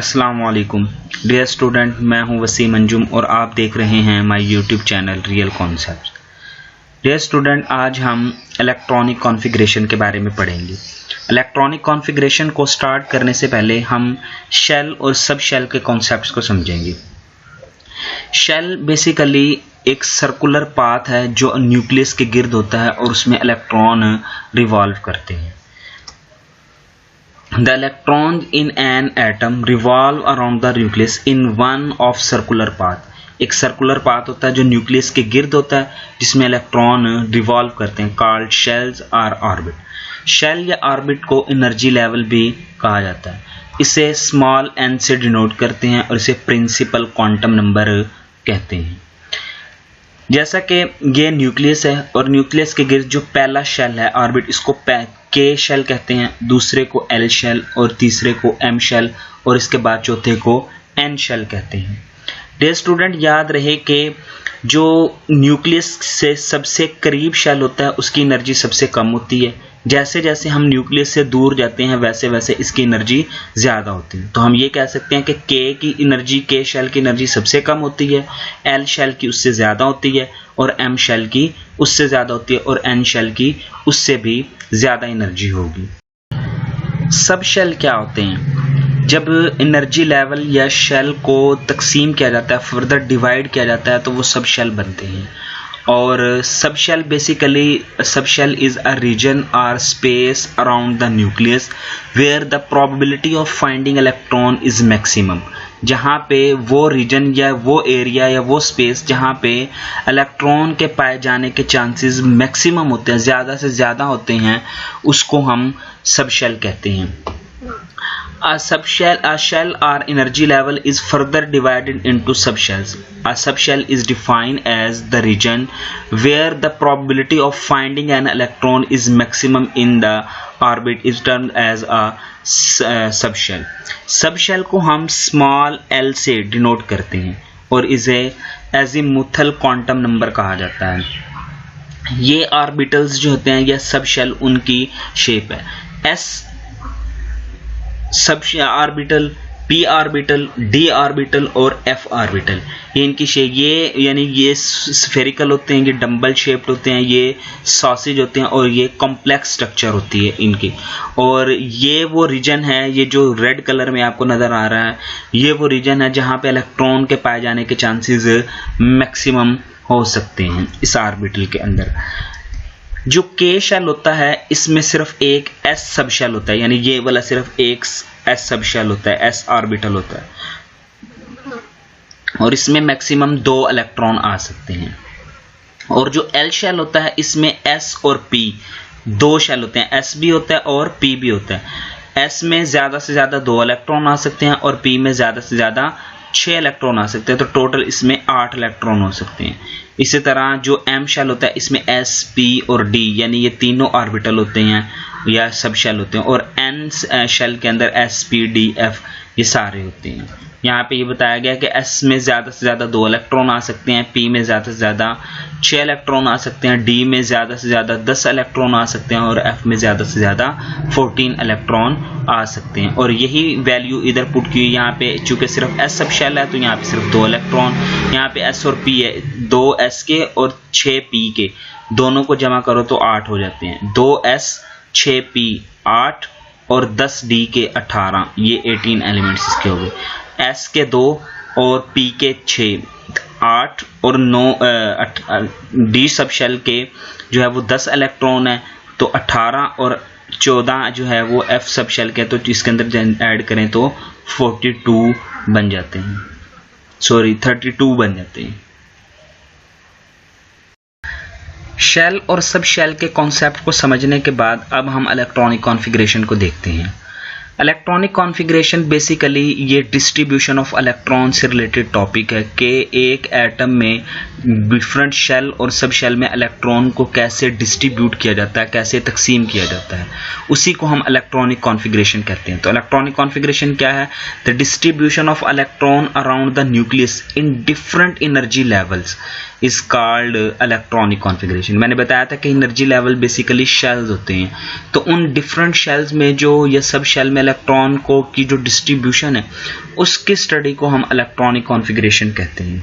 अस्सलाम वालेकुम dear student, मैं हूं वसीम अंजुम और आप देख रहे हैं my YouTube channel Real Concepts. Dear student, आज हम इलेक्ट्रॉनिक कॉन्फ़िगरेशन के बारे में पढ़ेंगे। इलेक्ट्रॉनिक कॉन्फ़िगरेशन को स्टार्ट करने से पहले हम शेल और सब शेल के कॉन्सेप्ट्स को समझेंगे। शेल बेसिकली एक सर्कुलर पाथ है जो न्यूक्लियस के गिर्द होता है और उसमें इलेक्ट्रॉन रिवॉल्व करते हैं। The electrons in an atom revolve around the nucleus in one of circular path। एक सर्कुलर पाथ होता है जो न्यूक्लियस के गिर्द होता है जिसमें इलेक्ट्रॉन रिवॉल्व करते हैं, कॉल्ड शेल्स और ऑर्बिट। शेल या ऑर्बिट को एनर्जी लेवल भी कहा जाता है। इसे स्मॉल n से डिनोट करते हैं और इसे प्रिंसिपल क्वांटम नंबर कहते हैं। जैसा कि ये न्यूक्लियस है और न्यूक्लियस के गिर्द जो पहला शेल है ऑर्बिट, इसको के शेल कहते हैं, दूसरे को एल शेल और तीसरे को एम शेल और इसके बाद चौथे को एन शेल कहते हैं। डियर स्टूडेंट, याद रहे कि जो न्यूक्लियस से सबसे करीब शेल होता है उसकी एनर्जी सबसे कम होती है। जैसे जैसे हम न्यूक्लियस से दूर जाते हैं वैसे वैसे इसकी एनर्जी ज़्यादा होती है। तो हम ये कह सकते हैं कि के की एनर्जी, के शेल की एनर्जी सबसे कम होती है, एल शेल की उससे ज़्यादा होती है और एम शेल की उससे ज़्यादा होती है और एन शेल की उससे भी ज़्यादा एनर्जी होगी। सब शेल क्या होते हैं? जब एनर्जी लेवल या शेल को तकसीम किया जाता है, फर्दर डिवाइड किया जाता है, तो वो सब शेल बनते हैं। और सब shell basically, subshell is a region और space around the nucleus where the probability of finding electron is maximum. जहाँ पे वो रीजन या वो एरिया या वो स्पेस जहाँ पे इलेक्ट्रॉन के पाए जाने के चांसेस मैक्सिमम होते हैं, ज़्यादा से ज़्यादा होते हैं, उसको हम सब शेल कहते हैं। A shell or energy level is further divided into subshells. A subshell is defined as the region where the probability of finding an electron is maximum in the orbit is termed as a subshell. Subshell को हम small l से denote करते हैं और इसे azimuthal quantum number कहा जाता है। ये ऑर्बिटल्स जो होते हैं या सबशेल, उनकी शेप है s sub orbital, p orbital, d orbital और f ऑर्बिटल। ये इनकी शेप, ये यानी ये स्फेरिकल होते हैं, ये डम्बल शेप्ड होते हैं, ये सॉसेज होते हैं और ये कॉम्प्लेक्स स्ट्रक्चर होती है इनकी। और ये वो रीजन है, ये जो रेड कलर में आपको नज़र आ रहा है, ये वो रीजन है जहाँ पे इलेक्ट्रॉन के पाए जाने के चांसेस मैक्सिमम हो सकते हैं इस ऑर्बिटल के अंदर। जो के शेल होता है इसमें सिर्फ एक एस सब शेल होता है, यानी ये वाला सिर्फ एक एस सब शेल होता है, एस ऑर्बिटल होता है और इसमें मैक्सिमम 2 इलेक्ट्रॉन आ सकते हैं। और जो एल शेल होता है इसमें एस और पी 2 शेल होते हैं, एस भी होता है और पी भी होता है। एस में ज़्यादा से ज़्यादा 2 इलेक्ट्रॉन आ सकते हैं और पी में ज़्यादा से ज़्यादा 6 इलेक्ट्रॉन आ सकते हैं, तो टोटल इसमें 8 इलेक्ट्रॉन हो सकते हैं। इसी तरह जो एम शेल होता है इसमें एस, पी और डी यानी ये तीनों ऑर्बिटल होते हैं या सब शेल होते हैं। और एन शेल के अंदर एस, पी, डी, एफ ये सारे होते हैं। यहाँ पे ये बताया गया कि एस में ज़्यादा से ज़्यादा 2 इलेक्ट्रॉन आ सकते हैं, पी में ज़्यादा से ज़्यादा 6 इलेक्ट्रॉन आ सकते हैं, डी में ज़्यादा से ज़्यादा 10 इलेक्ट्रॉन आ सकते हैं और एफ में ज़्यादा से ज़्यादा 14 इलेक्ट्रॉन आ सकते हैं। और यही वैल्यू इधर पुट की यहाँ पे, चूँकि सिर्फ एस सब शेल है तो यहाँ पे सिर्फ 2 इलेक्ट्रॉन, यहाँ पे एस और पी है, 2 एस के और 6 पी के, दोनों को जमा करो तो 8 हो जाते हैं। 2 एस 6 पी 8 और 10 डी के 18, ये 18 एलिमेंट्स इसके हो गए। एस के 2 और पी के 6, 8 और 9 डी सब शेल के जो है वो 10 इलेक्ट्रॉन है, तो 18 और 14 जो है वो एफ सब शेल के, तो इसके अंदर ऐड करें तो 42 बन जाते हैं, सॉरी 32 बन जाते हैं। शेल और सब शेल के कॉन्सेप्ट को समझने के बाद अब हम इलेक्ट्रॉनिक कॉन्फ़िगरेशन को देखते हैं। इलेक्ट्रॉनिक कॉन्फ़िगरेशन बेसिकली ये डिस्ट्रीब्यूशन ऑफ इलेक्ट्रॉन से रिलेटेड टॉपिक है कि एक एटम में डिफरेंट शेल और सब शेल में इलेक्ट्रॉन को कैसे डिस्ट्रीब्यूट किया जाता है, कैसे तकसीम किया जाता है, उसी को हम इलेक्ट्रॉनिक कॉन्फ़िगरेशन कहते हैं। तो इलेक्ट्रॉनिक कॉन्फ़िगरेशन क्या है? The distribution of electron around the nucleus in different energy levels is called electronic configuration. मैंने बताया था कि एनर्जी लेवल बेसिकली शेल्स होते हैं, तो उन डिफरेंट शेल्स में जो या सब शेल में इलेक्ट्रॉन को की जो डिस्ट्रीब्यूशन है उसकी स्टडी को हम इलेक्ट्रॉनिक कॉन्फ़िगरेशन कहते हैं।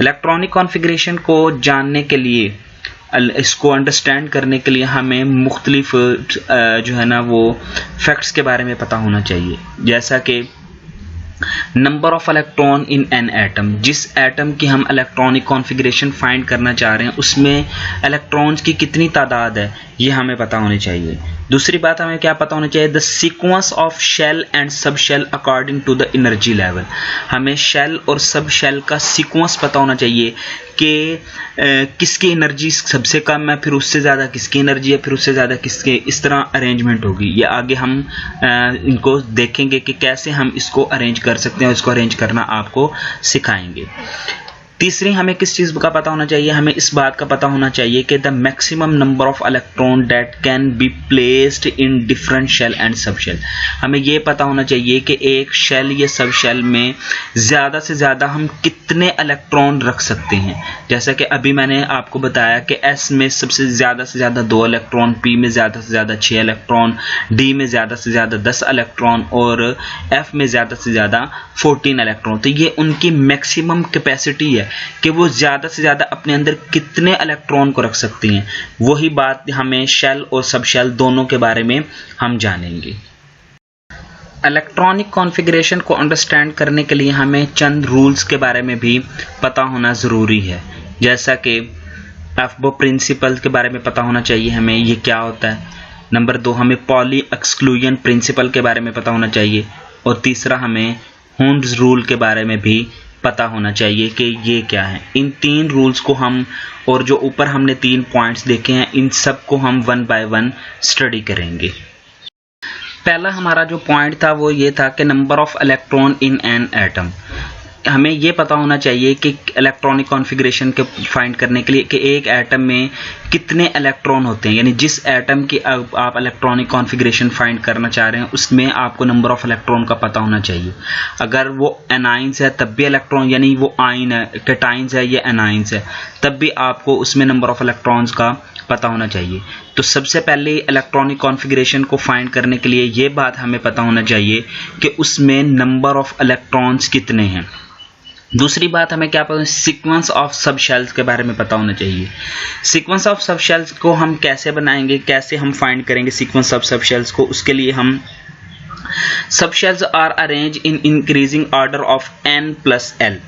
इलेक्ट्रॉनिक कॉन्फ़िगरेशन को जानने के लिए, इसको अंडरस्टैंड करने के लिए हमें मुख्तलिफ जो है ना वो फैक्ट्स के बारे में पता होना चाहिए, जैसा कि number of electron in an atom. जिस एटम की हम इलेक्ट्रॉनिक कॉन्फ़िगरेशन फाइंड करना चाह रहे हैं उसमें इलेक्ट्रॉन्स की कितनी तादाद है ये हमें पता होनी चाहिए। दूसरी बात हमें क्या पता होना चाहिए, the sequence of shell and sub shell according to the energy level. हमें शेल और सब शेल का सीक्वेंस पता होना चाहिए कि किसकी एनर्जी सबसे कम है, फिर उससे ज़्यादा किसकी एनर्जी है, फिर उससे ज़्यादा किसके, इस तरह अरेंजमेंट होगी। ये आगे हम इनको देखेंगे कि कैसे हम इसको अरेंज कर सकते हैं और इसको अरेंज करना आपको सिखाएंगे। तीसरी हमें किस चीज़ का पता होना चाहिए, हमें इस बात का पता होना चाहिए कि the maximum number of electron that can be placed in different shell and sub shell. हमें ये पता होना चाहिए कि एक शेल या सब शेल में ज़्यादा से ज़्यादा हम कितने इलेक्ट्रॉन रख सकते हैं। जैसा कि अभी मैंने आपको बताया कि एस में सबसे ज़्यादा से ज़्यादा 2 इलेक्ट्रॉन, पी में ज़्यादा से ज़्यादा 6 इलेक्ट्रॉन, डी में ज़्यादा से ज़्यादा 10 इलेक्ट्रॉन और एफ में ज़्यादा से ज़्यादा 14 इलेक्ट्रॉन। तो ये उनकी मैक्सिमम कैपेसिटी है कि वो ज़्यादा से ज़्यादा अपने अंदर कितने इलेक्ट्रॉन को रख सकती हैं। वही बात हमें शेल और सब शेल दोनों के बारे में हम जानेंगे। इलेक्ट्रॉनिक कॉन्फ़िगरेशन को अंडरस्टैंड करने के लिए हमें चंद रूल्स के बारे में भी पता होना ज़रूरी है, जैसा कि एफबो प्रिंसिपल के बारे में पता होना चाहिए हमें, ये क्या होता है। नंबर 2, हमें पॉली एक्सक्लूजन प्रिंसिपल के बारे में पता होना चाहिए। और तीसरा, हमें होम्स रूल के बारे में भी पता होना चाहिए कि ये क्या है। इन 3 रूल्स को हम, और जो ऊपर हमने 3 पॉइंट्स देखे हैं, इन सब को हम 1 बाय 1 स्टडी करेंगे। पहला हमारा जो पॉइंट था वो ये था कि number of electron in an atom. हमें ये पता होना चाहिए कि इलेक्ट्रॉनिक कॉन्फ़िगरेशन के फाइंड करने के लिए कि एक एटम में कितने इलेक्ट्रॉन होते हैं, यानी जिस एटम की आप इलेक्ट्रॉनिक कॉन्फ़िगरेशन फाइंड करना चाह रहे हैं उसमें आपको नंबर ऑफ इलेक्ट्रॉन का पता होना चाहिए। अगर वो एनाइंस है तब भी इलेक्ट्रॉन, यानी वो आइन है, कैटाइंस है या एनाइंस है, तब भी आपको उसमें नंबर ऑफ इलेक्ट्रॉन्स का पता होना चाहिए। तो सबसे पहले इलेक्ट्रॉनिक कॉन्फ़िगरेशन को फाइंड करने के लिए ये बात हमें पता होना चाहिए कि उसमें नंबर ऑफ इलेक्ट्रॉन्स कितने हैं। दूसरी बात हमें क्या पता है, सीक्वेंस ऑफ सब शेल्स के बारे में पता होना चाहिए। सीक्वेंस ऑफ सब शेल्स को हम कैसे बनाएंगे, कैसे हम फाइंड करेंगे सीक्वेंस ऑफ सब शेल्स को, उसके लिए हम sub shells are arrange in increasing order of n plus l.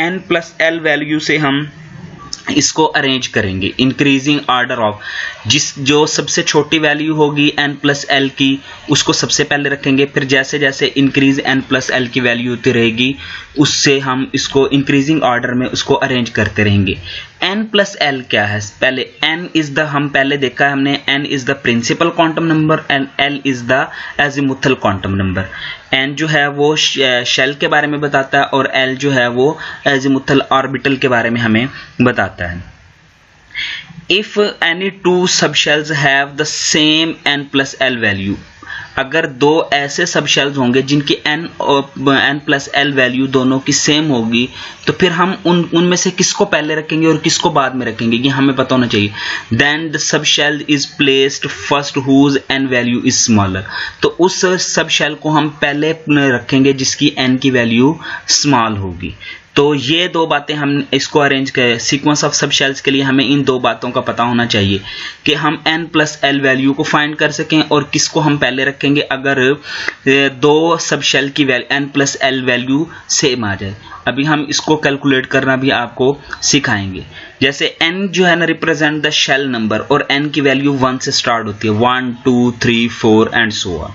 n plus l value से हम इसको अरेंज करेंगे इंक्रीजिंग ऑर्डर ऑफ, जो सबसे छोटी वैल्यू होगी n प्लस एल की उसको सबसे पहले रखेंगे, फिर जैसे जैसे इंक्रीज n प्लस एल की वैल्यू होती रहेगी उससे हम इसको इंक्रीजिंग ऑर्डर में उसको अरेंज करते रहेंगे। n प्लस एल क्या है, पहले n इज द, हम पहले देखा है हमने, n is the principal quantum number and l is the azimuthal quantum number. n जो है वो शेल के बारे में बताता है और l जो है वो एजिमुथल ऑर्बिटल के बारे में हमें बताता है। If any two subshells have the same n plus l value, अगर 2 ऐसे सबशेल्स होंगे जिनकी n प्लस एल वैल्यू दोनों की सेम होगी तो फिर हम उनमें से किसको पहले रखेंगे और किसको बाद में रखेंगे ये हमें पता होना चाहिए। Then the subshell is placed first whose n value is smaller, तो उस सबशेल को हम पहले रखेंगे जिसकी n की वैल्यू स्मॉल होगी। तो ये 2 बातें हम इसको अरेंज करें। सीक्वेंस ऑफ सब शेल्स के लिए हमें इन 2 बातों का पता होना चाहिए कि हम n प्लस एल वैल्यू को फाइंड कर सकें और किसको हम पहले रखेंगे अगर 2 सब शेल की n plus l value same आ जाए। अभी हम इसको कैलकुलेट करना भी आपको सिखाएंगे। जैसे n जो है ना रिप्रेजेंट द शेल नंबर और n की वैल्यू 1 से स्टार्ट होती है, 1 2 3 4 एंड सो ऑन,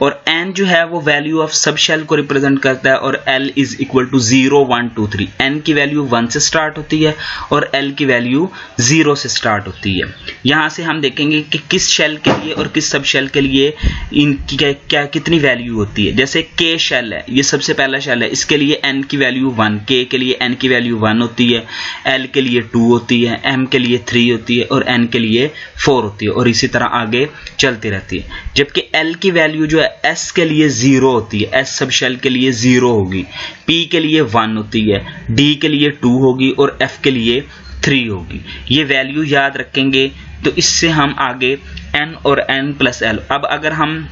और n जो है वो वैल्यू ऑफ सब शेल को रिप्रेजेंट करता है और l is equal to 0 1 2 3। n की वैल्यू 1 से स्टार्ट होती है और l की वैल्यू 0 से स्टार्ट होती है। यहाँ से हम देखेंगे कि किस शेल के लिए और किस सब शेल के लिए इनकी क्या कितनी वैल्यू होती है। जैसे k शेल है, ये सबसे पहला शेल है, इसके लिए n की वैल्यू 1, k के लिए n की वैल्यू 1 होती है, l के लिए 2 होती है, m के लिए 3 होती है और n के लिए 4 होती है और इसी तरह आगे चलती रहती है। जबकि l की वैल्यू जो है s के लिए 0 होती है, s सब शेल के लिए 0 होगी, p के लिए 1 होती है, d के लिए 2 होगी और f के लिए 3 होगी। ये वैल्यू याद रखेंगे तो इससे हम आगे n और n प्लस l, अब अगर हम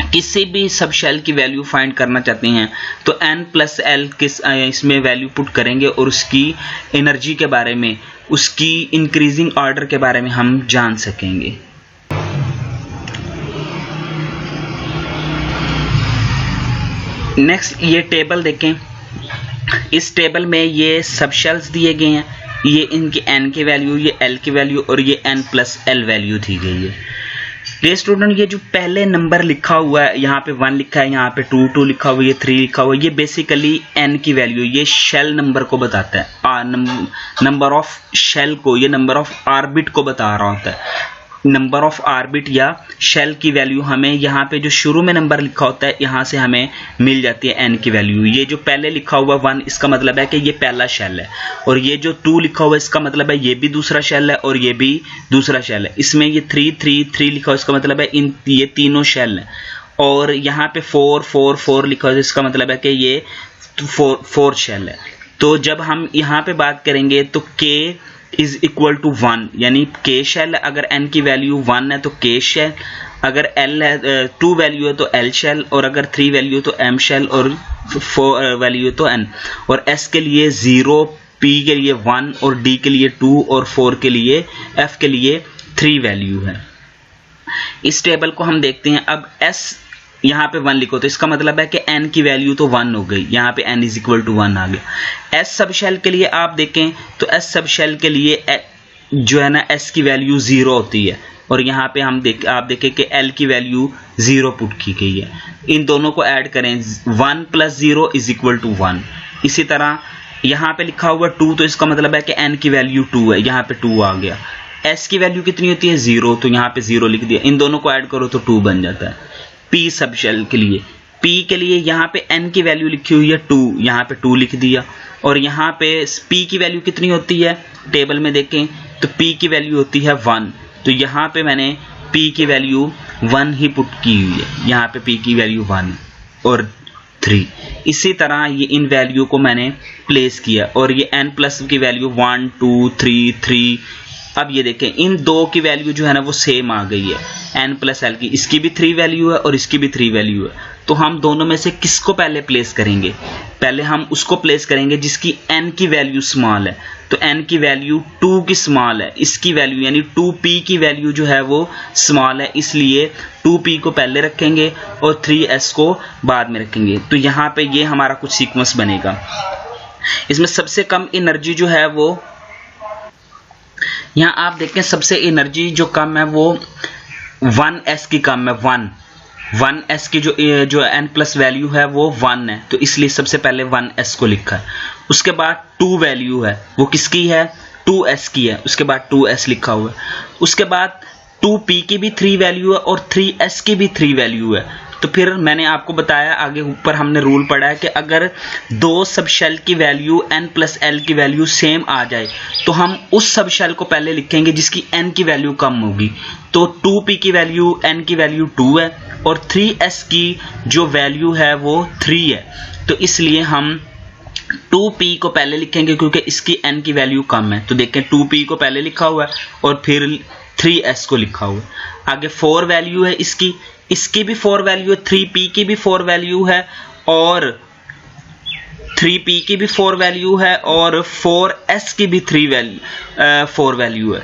किसी भी सब शेल की वैल्यू फाइंड करना चाहते हैं तो n+l किस इसमें वैल्यू पुट करेंगे और उसकी एनर्जी के बारे में, उसकी इंक्रीजिंग ऑर्डर के बारे में हम जान सकेंगे। नेक्स्ट ये टेबल देखें। इस टेबल में ये सब शेल्स दिए गए हैं, ये इनकी n की वैल्यू, ये l की वैल्यू और ये n+l वैल्यू दी गई है। ये स्टूडेंट ये जो पहले नंबर लिखा हुआ है, यहाँ पे 1 लिखा है, यहाँ पे 2 लिखा हुआ है, ये 3 लिखा हुआ है, ये बेसिकली n की वैल्यू, ये शेल नंबर को बताता है, नंबर ऑफ शेल को, ये नंबर ऑफ ऑर्बिट को बता रहा होता है। नंबर ऑफ ऑर्बिट या शेल की वैल्यू हमें यहाँ पे जो शुरू में नंबर लिखा होता है यहाँ से हमें मिल जाती है n की वैल्यू। ये जो पहले लिखा हुआ 1 इसका मतलब है कि ये पहला शेल है, और ये जो 2 लिखा हुआ है इसका मतलब है ये भी दूसरा शेल है और ये भी दूसरा शेल है। इसमें ये 3 लिखा हुआ इसका मतलब है ये तीनों शेल है, और यहाँ पे 4 लिखा हुआ है इसका मतलब है कि ये 4 शेल है। तो जब हम यहाँ पे बात करेंगे तो k इज इक्वल टू 1, यानी k शेल, अगर n की वैल्यू 1 है तो k शेल, अगर l है 2 वैल्यू है तो l शेल, और अगर 3 वैल्यू है तो m शेल, और 4 वैल्यू है तो n, और s के लिए 0, p के लिए 1 और d के लिए 2 और 4 के लिए f के लिए 3 वैल्यू है। इस टेबल को हम देखते हैं। अब s यहाँ पे 1 लिखो तो इसका मतलब है कि n की वैल्यू तो 1 हो गई, यहाँ पे n इज इक्वल टू 1 आ गया। s सब शेल के लिए आप देखें तो s सब शेल के लिए जो है ना s की वैल्यू 0 होती है, और यहाँ पे आप देखें कि l की वैल्यू 0 पुट की गई है। इन दोनों को ऐड करें, 1 + 0 इज इक्वल टू 1। इसी तरह यहाँ पे लिखा हुआ 2 तो इसका मतलब है कि n की वैल्यू 2 है, यहाँ पे 2 आ गया। s की वैल्यू कितनी होती है 0, तो यहाँ पे 0 लिख दिया। इन दोनों को ऐड करो तो 2 बन जाता है। p सब शेल के लिए, p के लिए यहाँ पे n की वैल्यू लिखी हुई है 2, यहाँ पे 2 लिख दिया, और यहाँ पे p की वैल्यू कितनी होती है टेबल में देखें तो p की वैल्यू होती है 1, तो यहाँ पे मैंने p की वैल्यू 1 ही पुट की हुई है, यहाँ पे p की वैल्यू 1 और 3। इसी तरह ये इन वैल्यू को मैंने प्लेस किया, और ये n+ की वैल्यू 1 2 3। अब ये देखें इन दो की वैल्यू जो है ना वो सेम आ गई है, n+l की, इसकी भी 3 वैल्यू है और इसकी भी 3 वैल्यू है। तो हम दोनों में से किसको पहले प्लेस करेंगे? पहले हम उसको प्लेस करेंगे जिसकी n की वैल्यू स्मॉल है। तो n की वैल्यू 2 की स्मॉल है, इसकी वैल्यू यानी 2p की वैल्यू जो है वो स्मॉल है, इसलिए 2p को पहले रखेंगे और 3s को बाद में रखेंगे। तो यहाँ पे ये हमारा कुछ सीक्वेंस बनेगा। इसमें सबसे कम एनर्जी जो है वो, यहाँ आप देखें सबसे एनर्जी जो कम है वो 1s की कम है। 1s की जो n+ वैल्यू है वो 1 है, तो इसलिए सबसे पहले 1s को लिखा है। उसके बाद 2 वैल्यू है, वो किसकी है? 2s की है, उसके बाद 2s लिखा हुआ है। उसके बाद 2p की भी 3 वैल्यू है और 3s की भी 3 वैल्यू है। तो फिर मैंने आपको बताया आगे ऊपर हमने रूल पढ़ा है कि अगर दो सब शेल की वैल्यू n+l की वैल्यू सेम आ जाए तो हम उस सब शेल को पहले लिखेंगे जिसकी n की वैल्यू कम होगी। तो 2p की वैल्यू n की वैल्यू 2 है और 3s की जो वैल्यू है वो 3 है, तो इसलिए हम 2p को पहले लिखेंगे क्योंकि इसकी n की वैल्यू कम है। तो देखें 2p को पहले लिखा हुआ है और फिर 3s को लिखा हुआ है। आगे 4 वैल्यू है इसकी भी 4 वैल्यू है, 3p की भी 4 वैल्यू है और 3p की भी 4 वैल्यू है और 4s की भी 4 वैल्यू है।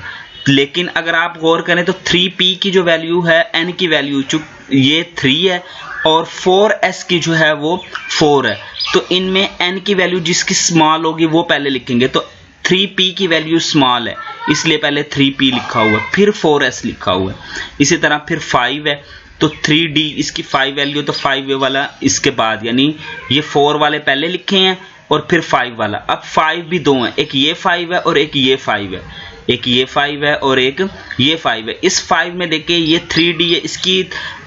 लेकिन अगर आप गौर करें तो 3p की जो वैल्यू है n की वैल्यू ये 3 है और 4s की जो है वो 4 है, तो इनमें n की वैल्यू जिसकी स्मॉल होगी वो पहले लिखेंगे। तो 3p की वैल्यू स्मॉल है इसलिए पहले 3p लिखा हुआ है, फिर 4s लिखा हुआ है। इसी तरह फिर 5 है तो 3d इसकी 5 वैल्यू, तो 5 वाला इसके बाद, यानी ये 4 वाले पहले लिखे हैं और फिर 5 वाला। अब 5 भी 2 हैं, एक ये 5 है और एक ये 5 है, एक ये 5 है और एक ये 5 है। इस 5 में देखिए ये 3d है, इसकी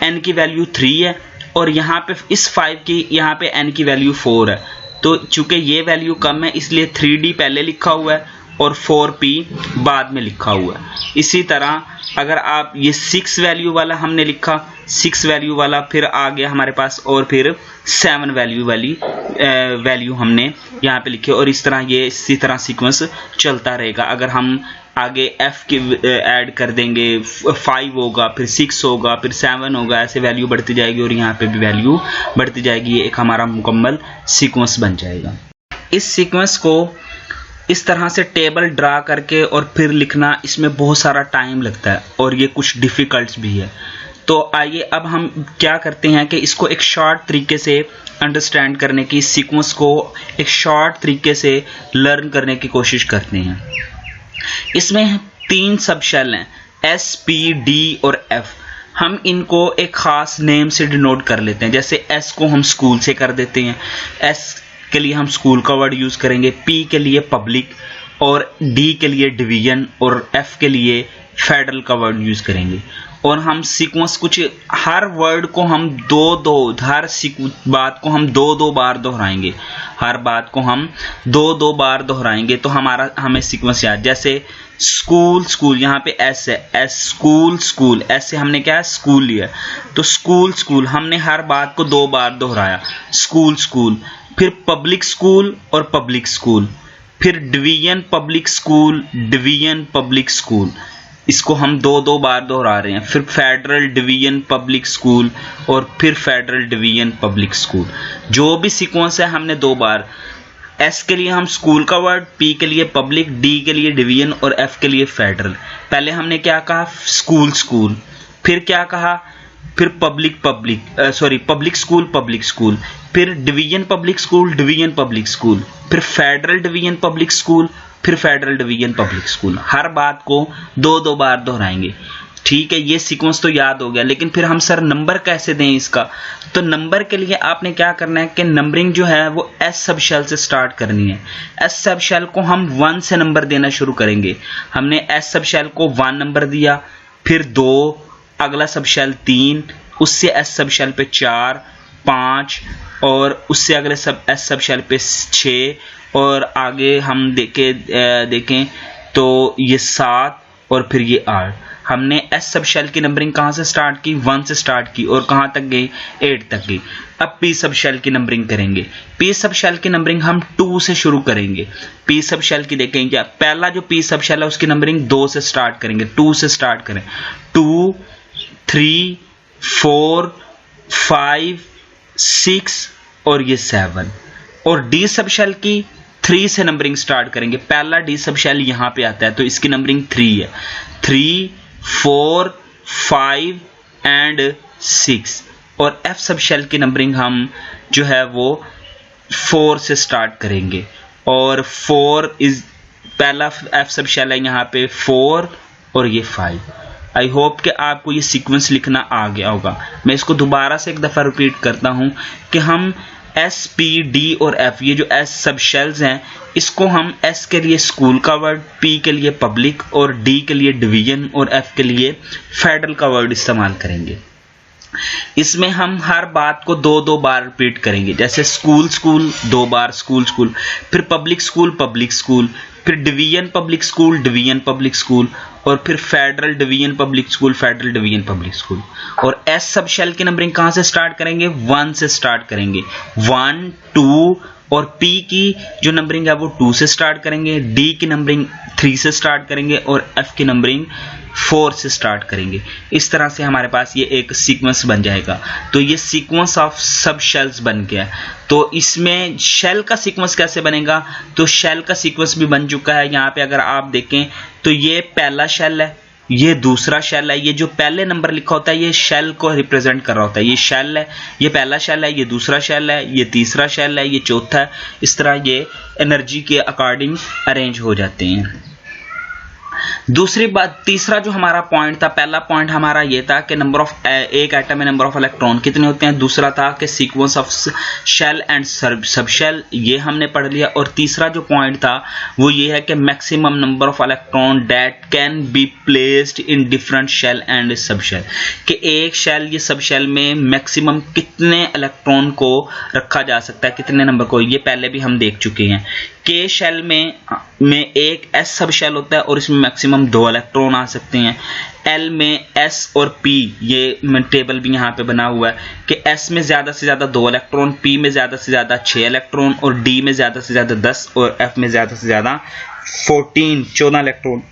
n की वैल्यू 3 है और यहाँ पे इस 5 की यहाँ पे n की वैल्यू 4 है। तो चूंकि ये वैल्यू कम है इसलिए 3d पहले लिखा हुआ है और 4p बाद में लिखा हुआ है। इसी तरह अगर आप ये 6 वैल्यू वाला हमने लिखा, 6 वैल्यू वाला फिर आ गया हमारे पास और फिर 7 वैल्यू वाली वैल्यू हमने यहाँ पे लिखी और इस तरह ये इसी तरह सीक्वेंस चलता रहेगा। अगर हम आगे f की ऐड कर देंगे, 5 होगा, फिर 6 होगा, फिर 7 होगा, ऐसे वैल्यू बढ़ती जाएगी और यहाँ पे भी वैल्यू बढ़ती जाएगी। ये एक हमारा मुकम्मल सीक्वेंस बन जाएगा। इस सीक्वेंस को इस तरह से टेबल ड्रा करके और फिर लिखना, इसमें बहुत सारा टाइम लगता है और ये कुछ डिफ़िकल्ट भी है। तो आइए अब हम क्या करते हैं कि इसको एक शॉर्ट तरीके से अंडरस्टैंड करने की, सीक्वेंस को एक शॉर्ट तरीके से लर्न करने की कोशिश करते हैं। इसमें 3 सब शेल हैं, S, P, D और F। हम इनको एक ख़ास नेम से डिनोट कर लेते हैं। जैसे S को हम स्कूल से कर देते हैं, S के लिए हम स्कूल का वर्ड यूज़ करेंगे, P के लिए पब्लिक और D के लिए डिवीज़न और F के लिए फेडरल का वर्ड यूज़ करेंगे। और हम सीक्वेंस कुछ हर वर्ड को हम हर बात को हम दो बार दोहराएंगे, हर बात को हम दो बार दोहराएंगे तो हमें सीक्वेंस याद। जैसे स्कूल, स्कूल यहाँ पे एस है, एस, स्कूल, स्कूल, ऐसे हमने क्या है स्कूल लिया, तो स्कूल, स्कूल हमने हर बात को 2 बार दोहराया, स्कूल, स्कूल। फिर पब्लिक स्कूल और पब्लिक स्कूल, फिर division public school, division public school, इसको हम 2 बार दोहरा रहे हैं। फिर फेडरल डिवीजन पब्लिक स्कूल और फिर फेडरल डिवीजन पब्लिक स्कूल। जो भी सीक्वेंस है हमने 2 बार, एस के लिए हम स्कूल का वर्ड, पी के लिए पब्लिक, डी के लिए डिवीजन और एफ के लिए फेडरल। पहले हमने क्या कहा, स्कूल, स्कूल, फिर क्या कहा, फिर पब्लिक स्कूल, पब्लिक स्कूल, फिर division public school, division public school, फिर फेडरल डिवीजन पब्लिक स्कूल, फिर फेडरल डिवीजन पब्लिक स्कूल। हर बात को 2 बार दोहराएंगे। ठीक है, ये सीक्वेंस तो याद हो गया। लेकिन फिर हम सर नंबर कैसे दें इसका? तो नंबर के लिए आपने क्या करना है कि नंबरिंग जो है वो एस सब शेल से स्टार्ट करनी है। एस सब शेल को हम 1 से नंबर देना शुरू करेंगे। हमने एस सब शेल को 1 नंबर दिया, फिर 2, अगला सब शेल 3, उससे एस सब शेल पे 4, 5 और उससे अगले एस सब शेल पे 6 और आगे हम देखें तो ये 7 और फिर ये 8। हमने एस सब शेल की नंबरिंग कहाँ से स्टार्ट की? 1 से स्टार्ट की और कहाँ तक गई? 8 तक गई। अब पी सब शेल की नंबरिंग करेंगे। पी सब शेल की नंबरिंग हम 2 से शुरू करेंगे। पी सब शेल की देखेंगे क्या, पहला जो पी सब शेल है उसकी नंबरिंग 2 से स्टार्ट करेंगे, 2 से स्टार्ट करें। 2, 3, 4, 5, 6 और ये 7। और डी सब शेल की 3 से नंबरिंग स्टार्ट करेंगे। पहला डी सब शेल यहाँ पे आता है तो इसकी नंबरिंग 3 है। 3, 4, 5 एंड 6। और एफ सब शेल की नंबरिंग हम जो है वो 4 से स्टार्ट करेंगे। और 4 इज पहला एफ सब शेल है यहाँ पे 4 और ये 5। आई होप कि आपको ये सीक्वेंस लिखना आ गया होगा। मैं इसको दोबारा से एक दफ़ा रिपीट करता हूँ कि हम एस, पी, डी और एफ, ये जो एस सब शेल्स हैं, इसको हम एस के लिए स्कूल का वर्ड, पी के लिए पब्लिक और डी के लिए डिवीजन और एफ के लिए फेडरल का वर्ड इस्तेमाल करेंगे। इसमें हम हर बात को 2 बार रिपीट करेंगे। जैसे स्कूल, स्कूल 2 बार, स्कूल, स्कूल, फिर पब्लिक स्कूल, पब्लिक स्कूल, फिर division public school, division public school और फिर federal division public school, federal division public school. और एस सब शेल की नंबरिंग कहाँ से स्टार्ट करेंगे? 1 से स्टार्ट करेंगे। 1, 2 और पी की जो नंबरिंग है वो 2 से स्टार्ट करेंगे, डी की नंबरिंग 3 से स्टार्ट करेंगे और एफ की नंबरिंग 4 से स्टार्ट करेंगे। इस तरह से हमारे पास ये एक सीक्वेंस बन जाएगा। तो ये सीक्वेंस ऑफ सब शेल्स बन गया। तो इसमें शेल का सीक्वेंस कैसे बनेगा? तो शेल का सीक्वेंस भी बन चुका है। यहाँ पे अगर आप देखें तो ये पहला शेल है, ये दूसरा शेल है। ये जो पहले नंबर लिखा होता है ये शेल को रिप्रेजेंट कर रहा होता है। ये शेल है, ये पहला शेल है, ये दूसरा शेल है, ये तीसरा शेल है, ये चौथा है। इस तरह ये एनर्जी के अकॉर्डिंग अरेंज हो जाते हैं। दूसरी बात, तीसरा जो हमारा पॉइंट था, पहला पॉइंट हमारा ये था कि नंबर ऑफ एक एटम में नंबर ऑफ इलेक्ट्रॉन कितने होते हैं। दूसरा था कि sequence of shell and sub shell, ये हमने पढ़ लिया। और तीसरा जो पॉइंट था वो ये है कि maximum number of electron that can be placed in different shell and sub shell, कि एक शेल या सब शेल में मैक्सिमम कितने इलेक्ट्रॉन को रखा जा सकता है, कितने नंबर को। ये पहले भी हम देख चुके हैं। के शेल में एक एस सब शेल होता है और इसमें मैक्सिमम 2 इलेक्ट्रॉन आ सकते हैं। एल में एस और पी, ये टेबल भी यहाँ पे बना हुआ है कि एस में ज़्यादा से ज़्यादा 2 इलेक्ट्रॉन, पी में ज़्यादा से ज़्यादा 6 इलेक्ट्रॉन और डी में ज़्यादा से ज़्यादा 10 और एफ में ज़्यादा से ज़्यादा 14 इलेक्ट्रॉन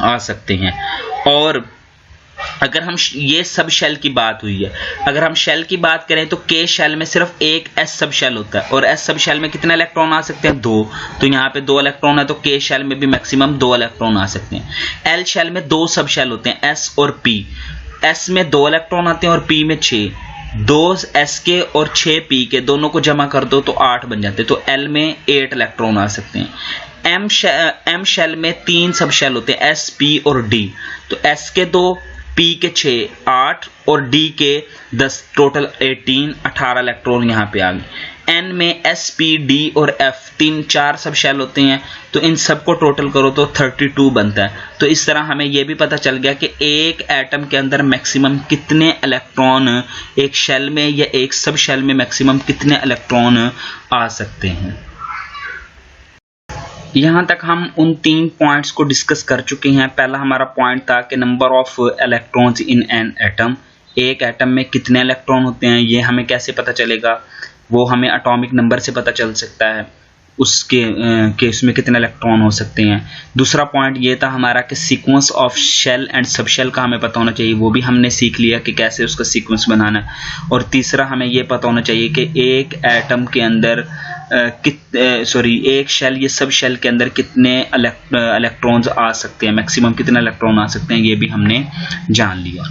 आ सकते हैं। और अगर हम ये सब शेल की बात हुई है, अगर हम शेल की बात करें तो के शेल में सिर्फ एक एस सब शेल होता है, और एस सब शेल में कितने इलेक्ट्रॉन आ सकते हैं? 2। तो यहाँ पे 2 इलेक्ट्रॉन है, तो के शेल में भी मैक्सिमम 2 इलेक्ट्रॉन आ सकते हैं। एल शेल में 2 सब शेल होते हैं, एस और पी। एस में 2 इलेक्ट्रॉन आते हैं और पी में 6। 2 एस के और 6 पी के दोनों को जमा कर दो तो 8 बन जाते हैं, तो एल में 8 इलेक्ट्रॉन आ सकते हैं। एम शेल में 3 सब शेल होते हैं, एस पी और डी। तो एस के 2, पी के 6, 8 और डी के 10, टोटल 18 इलेक्ट्रॉन यहाँ पे आ गए। एन में एस पी डी और एफ 4 सब शेल होते हैं, तो इन सब को टोटल करो तो 32 बनता है। तो इस तरह हमें यह भी पता चल गया कि एक एटम के अंदर मैक्सिमम कितने इलेक्ट्रॉन, एक शेल में या एक सब शेल में मैक्सिमम कितने इलेक्ट्रॉन आ सकते हैं। यहाँ तक हम उन 3 पॉइंट्स को डिस्कस कर चुके हैं। पहला हमारा पॉइंट था कि number of electrons in an atom, एक एटम में कितने इलेक्ट्रॉन होते हैं, ये हमें कैसे पता चलेगा? वो हमें एटॉमिक नंबर से पता चल सकता है, उसके केस में कितने इलेक्ट्रॉन हो सकते हैं। दूसरा पॉइंट ये था हमारा कि sequence of shell and sub shell का हमें पता होना चाहिए, वो भी हमने सीख लिया कि कैसे उसका सीक्वेंस बनाना है। और तीसरा हमें ये पता होना चाहिए कि एक एटम के अंदर एक शेल, ये सब शेल के अंदर कितने इलेक्ट्रॉन्स आ सकते हैं, मैक्सिमम कितने इलेक्ट्रॉन आ सकते हैं, ये भी हमने जान लिया।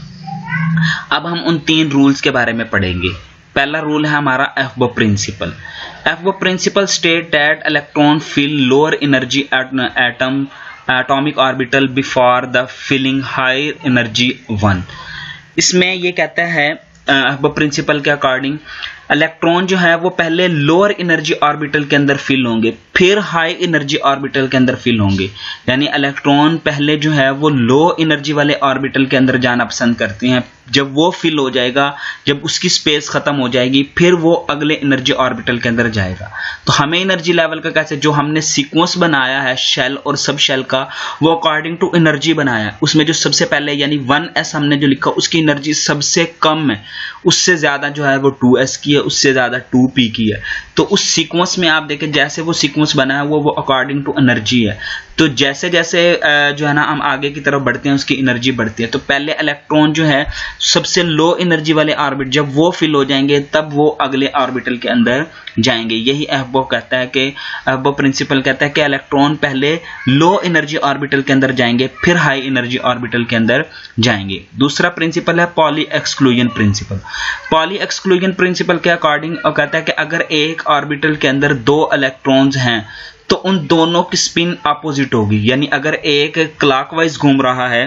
अब हम उन 3 रूल्स के बारे में पढ़ेंगे। पहला रूल है हमारा aufbau principle. Aufbau principle state that electron fill lower energy atom atomic orbital before the filling higher energy 1। इसमें ये कहता है एफबो प्रिंसिपल के अकॉर्डिंग इलेक्ट्रॉन जो है वो पहले लोअर एनर्जी ऑर्बिटल के अंदर फिल होंगे, फिर हाई एनर्जी ऑर्बिटल के अंदर फिल होंगे। यानी इलेक्ट्रॉन पहले जो है वो लो एनर्जी वाले ऑर्बिटल के अंदर जाना पसंद करते हैं, जब वो फिल हो जाएगा, जब उसकी स्पेस खत्म हो जाएगी, फिर वो अगले एनर्जी ऑर्बिटल के अंदर जाएगा। तो हमें एनर्जी लेवल का कैसे, जो हमने सीक्वेंस बनाया है शेल और सब शेल का, वो अकॉर्डिंग टू एनर्जी बनाया है। उसमें जो सबसे पहले यानी 1s हमने जो लिखा उसकी एनर्जी सबसे कम है, उससे ज्यादा जो है वो 2s की है, उससे ज्यादा 2p की है। तो उस सीक्वेंस में आप देखें जैसे वो सीक्वेंस बना है वो अकॉर्डिंग टू एनर्जी है। तो जैसे जैसे जो है ना हम आगे की तरफ बढ़ते हैं उसकी एनर्जी बढ़ती है। तो पहले इलेक्ट्रॉन जो है सबसे लो एनर्जी वाले ऑर्बिट, जब वो फिल हो जाएंगे तब वो अगले ऑर्बिटल के अंदर जाएंगे। यही एफबो कहता है कि एफबो प्रिंसिपल कहता है कि इलेक्ट्रॉन पहले लो एनर्जी ऑर्बिटल के अंदर जाएंगे, फिर हाई एनर्जी ऑर्बिटल के अंदर जाएंगे। दूसरा प्रिंसिपल है poly exclusion principle. Poly exclusion principle के अकॉर्डिंग कहता है कि अगर एक ऑर्बिटल के अंदर 2 इलेक्ट्रॉन्स हैं तो उन दोनों की स्पिन अपोजिट होगी। यानी अगर एक क्लॉकवाइज घूम रहा है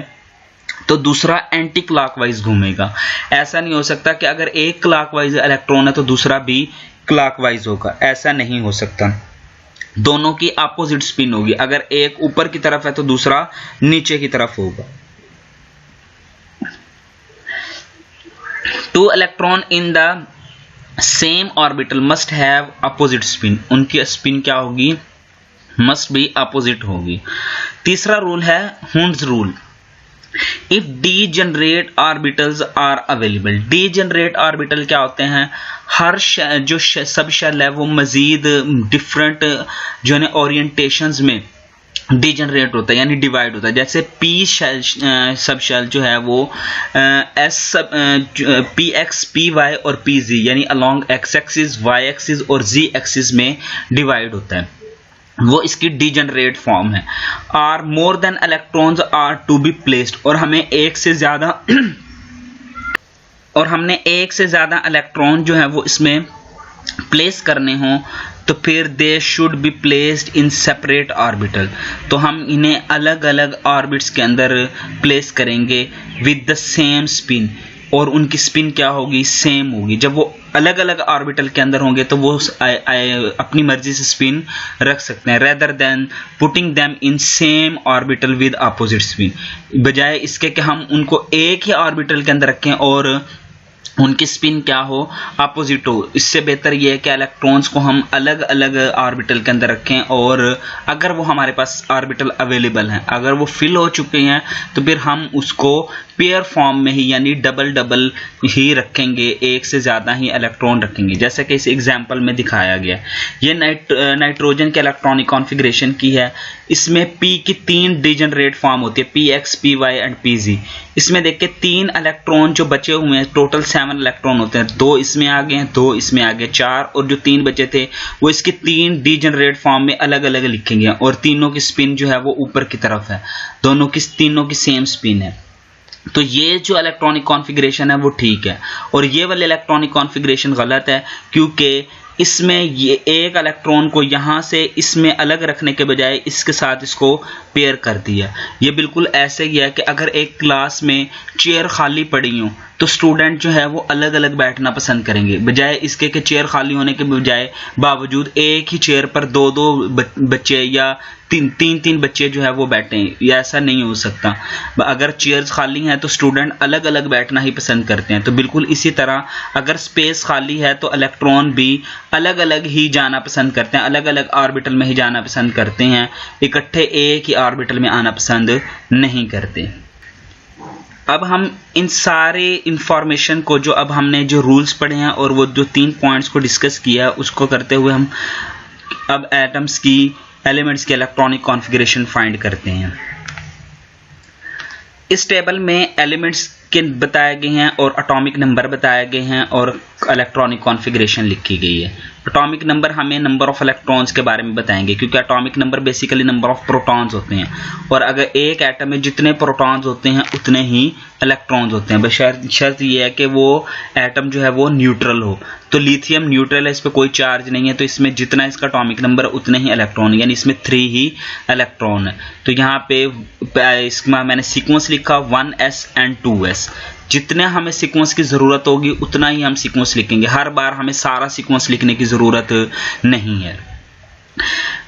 तो दूसरा एंटी क्लॉकवाइज घूमेगा। ऐसा नहीं हो सकता कि अगर एक क्लॉकवाइज इलेक्ट्रॉन है तो दूसरा भी क्लॉकवाइज होगा, ऐसा नहीं हो सकता। दोनों की अपोजिट स्पिन होगी। अगर एक ऊपर की तरफ है तो दूसरा नीचे की तरफ होगा। 2 electron in the same orbital must have opposite spin. उनकी स्पिन क्या होगी? मस्ट बी अपोजिट होगी। तीसरा रूल है Hund's rule. If degenerate orbitals are available. Degenerate orbital क्या होते हैं? हर जो सब शेल है वो मजीद डिफरेंट जो है ओरिएंटेशंस में डीजेनरेट होता है, यानी डिवाइड होता है। जैसे पी शेल सब शेल जो है वो s p x, p y और पी जी यानी along x axis, y axis और जी एक्सिस में डिवाइड होता है, वो इसकी डीजेनरेट फॉर्म है। Are more than electrons are to be placed. और हमने एक से ज्यादा इलेक्ट्रॉन जो है वो इसमें प्लेस करने हों तो फिर they should be placed in separate orbital. तो हम इन्हें अलग अलग ऑर्बिट्स के अंदर प्लेस करेंगे विद द सेम स्पिन, और उनकी स्पिन क्या होगी? सेम होगी। जब वो अलग अलग ऑर्बिटल के अंदर होंगे तो वो अपनी मर्जी से स्पिन रख सकते हैं, rather than putting them in same orbital with opposite spin. बजाय इसके कि हम उनको एक ही ऑर्बिटल के अंदर रखें और उनकी स्पिन क्या हो, अपोजिट हो। इससे बेहतर ये है कि इलेक्ट्रॉन्स को हम अलग अलग ऑर्बिटल के अंदर रखें, और अगर वो हमारे पास ऑर्बिटल अवेलेबल हैं, अगर वो फिल हो चुके हैं, तो फिर हम उसको पेयर फॉर्म में ही यानी डबल डबल ही रखेंगे, एक से ज़्यादा ही इलेक्ट्रॉन रखेंगे, जैसे कि इस एग्जाम्पल में दिखाया गया। ये नाइट्रोजन के इलेक्ट्रॉनिक कॉन्फ़िगरेशन की है। इसमें P की 3 डिजनरेट फॉर्म होती है, PX, PY एंड PZ। इसमें देखिए 3 इलेक्ट्रॉन जो बचे हुए हैं, टोटल 7 इलेक्ट्रॉन होते हैं, 2 इसमें आ गए हैं, 2 इसमें आ गए, 4, और जो 3 बचे थे वो इसकी 3 डिजनरेट फॉर्म में अलग अलग लिखे गए, और तीनों की स्पिन जो है वो ऊपर की तरफ है, तीनों की सेम स्पिन है। तो ये जो इलेक्ट्रॉनिक कॉन्फ़िगरेशन है वो ठीक है, और ये वाले इलेक्ट्रॉनिक कॉन्फ़िगरेशन गलत है, क्योंकि इसमें ये एक इलेक्ट्रॉन को यहाँ से इसमें अलग रखने के बजाय इसके साथ इसको पेयर कर दिया। ये बिल्कुल ऐसे ही है कि अगर एक क्लास में चेयर खाली पड़ी हो तो स्टूडेंट जो है वो अलग अलग बैठना पसंद करेंगे, बजाय इसके कि चेयर खाली होने के बजाय बावजूद एक ही चेयर पर 2-2 बच्चे या 3-3 बच्चे जो है वो बैठे। या ऐसा नहीं हो सकता। अगर चेयर्स खाली हैं तो स्टूडेंट अलग अलग बैठना ही पसंद करते हैं। तो बिल्कुल इसी तरह अगर स्पेस खाली है तो इलेक्ट्रॉन भी अलग अलग ही जाना पसंद करते हैं, अलग अलग ऑर्बिटल में ही जाना पसंद करते हैं, इकट्ठे एक ही ऑर्बिटल में आना पसंद नहीं करते। अब हम इन सारे इंफॉर्मेशन को जो अब हमने जो रूल्स पढ़े हैं और वो जो 3 पॉइंट्स को डिस्कस किया, उसको करते हुए हम अब एटम्स की, एलिमेंट्स की इलेक्ट्रॉनिक कॉन्फ़िगरेशन फाइंड करते हैं। इस टेबल में एलिमेंट्स के बताए गए हैं और एटॉमिक नंबर बताए गए हैं और इलेक्ट्रॉनिक कॉन्फ़िगरेशन लिखी गई है। एटॉमिक नंबर हमें नंबर ऑफ इलेक्ट्रॉन्स के बारे में बताएंगे, क्योंकि atomic number basically number of protons होते हैं, और अगर एक एटम में जितने प्रोटॉन्स होते हैं उतने ही इलेक्ट्रॉन्स होते हैं, बस शर्त ये है कि वो एटम जो है वो न्यूट्रल हो। तो लिथियम न्यूट्रल है, इस पर कोई चार्ज नहीं है, तो इसमें जितना इसका एटॉमिक नंबर उतने ही इलेक्ट्रॉन, यानी इसमें 3 ही इलेक्ट्रॉन है। तो यहाँ पे इसमें मैंने सीक्वेंस लिखा 1s एंड 2s। जितने हमें सीक्वेंस की ज़रूरत होगी उतना ही हम सीक्वेंस लिखेंगे, हर बार हमें सारा सीक्वेंस लिखने की ज़रूरत नहीं है।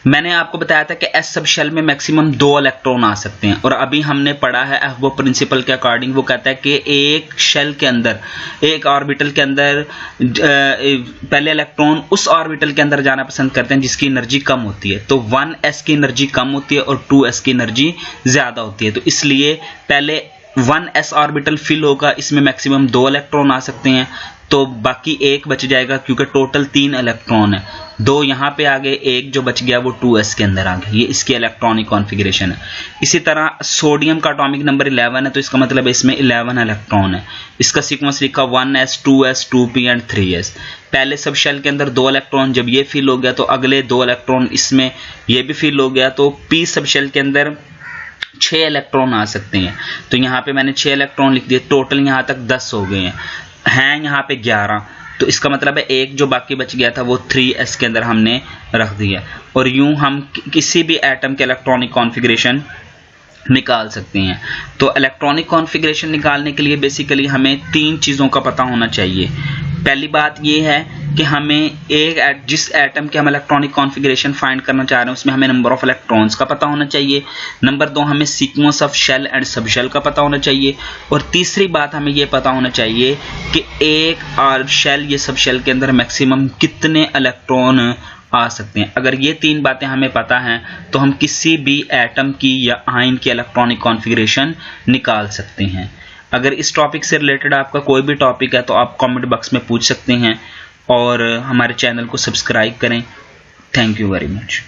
मैंने आपको बताया था कि एस सब शेल में मैक्सिमम 2 इलेक्ट्रॉन आ सकते हैं, और अभी हमने पढ़ा है वो प्रिंसिपल के अकॉर्डिंग वो कहता है कि एक शेल के अंदर, एक ऑर्बिटल के अंदर पहले इलेक्ट्रॉन उस ऑर्बिटल के अंदर जाना पसंद करते हैं जिसकी एनर्जी कम होती है। तो 1s की एनर्जी कम होती है और 2s की एनर्जी ज़्यादा होती है। तो इसलिए पहले 1s ऑर्बिटल फिल होगा, इसमें मैक्सिमम 2 इलेक्ट्रॉन आ सकते हैं, तो बाकी एक बच जाएगा, क्योंकि टोटल 3 इलेक्ट्रॉन है, 2 यहाँ पे आ गए, एक जो बच गया वो 2s के अंदर आ गया। ये इसकी इलेक्ट्रॉनिक कॉन्फ़िगरेशन है। इसी तरह सोडियम का एटॉमिक नंबर 11 है, तो इसका मतलब है इसमें 11 इलेक्ट्रॉन है। इसका सीक्वेंस लिखा 1s 2s 2p and 3s। पहले सब शेल के अंदर 2 इलेक्ट्रॉन, जब ये फिल हो गया तो अगले 2 इलेक्ट्रॉन इसमें ये भी फिल हो गया, तो p सब शेल के अंदर 6 इलेक्ट्रॉन आ सकते हैं। तो यहाँ पे मैंने 6 इलेक्ट्रॉन लिख दिए, टोटल यहाँ तक 10 हो गए हैं यहाँ पे 11। तो इसका मतलब है एक जो बाकी बच गया था वो 3s के अंदर हमने रख दिया। और यूं हम किसी भी एटम के इलेक्ट्रॉनिक कॉन्फ़िगरेशन निकाल सकते हैं। तो इलेक्ट्रॉनिक कॉन्फ़िगरेशन निकालने के लिए बेसिकली हमें 3 चीज़ों का पता होना चाहिए। पहली बात ये है कि हमें जिस एटम के हम इलेक्ट्रॉनिक कॉन्फ़िगरेशन फाइंड करना चाह रहे हैं उसमें हमें नंबर ऑफ इलेक्ट्रॉन्स का पता होना चाहिए। नंबर 2, हमें sequence of shell and sub shell का पता होना चाहिए। और तीसरी बात, हमें ये पता होना चाहिए कि एक और शेल, ये सब शेल के अंदर मैक्सिमम कितने इलेक्ट्रॉन आ सकते हैं। अगर ये 3 बातें हमें पता हैं तो हम किसी भी एटम की या आयन की इलेक्ट्रॉनिक कॉन्फ़िगरेशन निकाल सकते हैं। अगर इस टॉपिक से रिलेटेड आपका कोई भी टॉपिक है तो आप कमेंट बॉक्स में पूछ सकते हैं, और हमारे चैनल को सब्सक्राइब करें। Thank you very much.